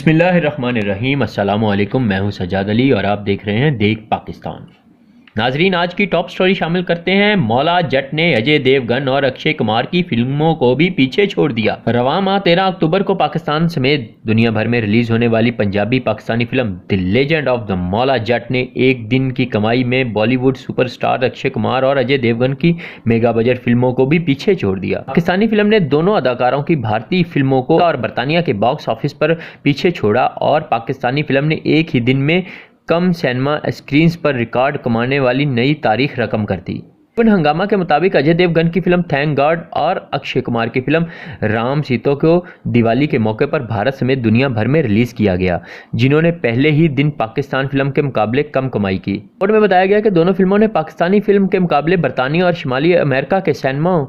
बिस्मिल्लाहिर्रहमानिर्रहीम अस्सलामु अलैकुम। मैं हूं सज्जाद अली और आप देख रहे हैं देख पाकिस्तान। नाजरीन, आज की टॉप स्टोरी शामिल करते हैं। मौला जट ने अजय देवगन और अक्षय कुमार की फिल्मों को भी पीछे छोड़ दिया। रवां माह 13 अक्टूबर को पाकिस्तान समेत दुनिया भर में रिलीज होने वाली Punjabi Pakistani film the legend of the Maula Jatt ने एक दिन की कमाई में बॉलीवुड सुपरस्टार अक्षय कुमार और अजय देवगन की मेगा बजट फिल्मों को भी पीछे छोड़ दिया। पाकिस्तानी फिल्म ने दोनों अदाकारों की भारतीय फिल्मों को और बरतानिया के बॉक्स ऑफिस पर पीछे छोड़ा और पाकिस्तानी फिल्म ने एक ही दिन में कम सिनेमा स्क्रीन्स पर रिकॉर्ड कमाने वाली नई तारीख रकम कर दी। हंगामा के मुताबिक अजय देवगन की फिल्म थैंक गॉड और अक्षय कुमार की फिल्म राम सीतो को दिवाली के मौके पर भारत समेत दुनिया भर में रिलीज किया गया, जिन्होंने पहले ही दिन पाकिस्तान फिल्म के मुकाबले कम कमाई की। रिपोर्ट में बताया गया कि दोनों फिल्मों ने पाकिस्तानी फिल्म के मुकाबले बरतानिया और शिमाली अमेरिका के सिनेमाओं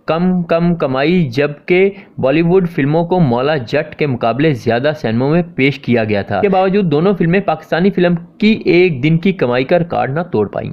कम कमाई, जबकि बॉलीवुड फिल्मों को मौला जट के मुकाबले ज्यादा सिनेमाओं में पेश किया गया था। इसके बावजूद दोनों फिल्में पाकिस्तानी फिल्म की एक दिन की कमाई का रिकॉर्ड न तोड़ पाईं।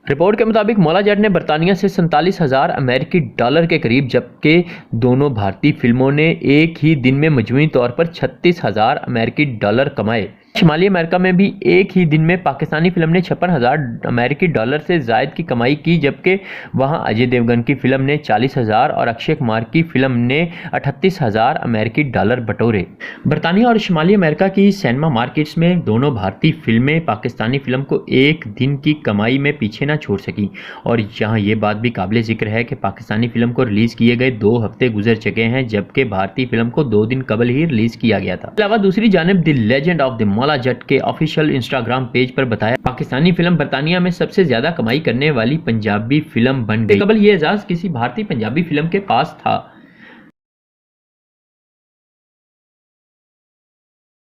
रिपोर्ट के मुताबिक मौला जट ने बरतानिया से 47,000 अमेरिकी डॉलर के करीब, जबकि दोनों भारतीय फिल्मों ने एक ही दिन में मजमूई तौर पर 36,000 अमेरिकी डॉलर कमाए। शिमाली अमेरिका में भी एक ही दिन में पाकिस्तानी फिल्म ने 56,000 अमेरिकी डॉलर से जायद की कमाई की, जबकि वहां अजय देवगन की फिल्म ने 40,000 और अक्षय कुमार की फिल्म ने 38,000 अमेरिकी डॉलर बटोरे। बरतानिया और शिमाली अमेरिका की सिनेमा मार्केट्स में दोनों भारतीय फिल्में पाकिस्तानी फिल्म को एक दिन की कमाई में पीछे न छोड़ सकी और यहाँ ये बात भी काबिल जिक्र है कि पाकिस्तानी फिल्म को रिलीज किए गए 2 हफ्ते गुजर चुके हैं, जबकि भारतीय फिल्म को 2 दिन कबल ही रिलीज किया गया था। अलावा दूसरी जानिब the legend of the Maula Jatt के ऑफिशियल इंस्टाग्राम पेज पर बताया पाकिस्तानी फिल्म बरतानिया में सबसे ज्यादा कमाई करने वाली पंजाबी फिल्म बन गई। कबल ये एजाज किसी भारतीय पंजाबी फिल्म के पास था।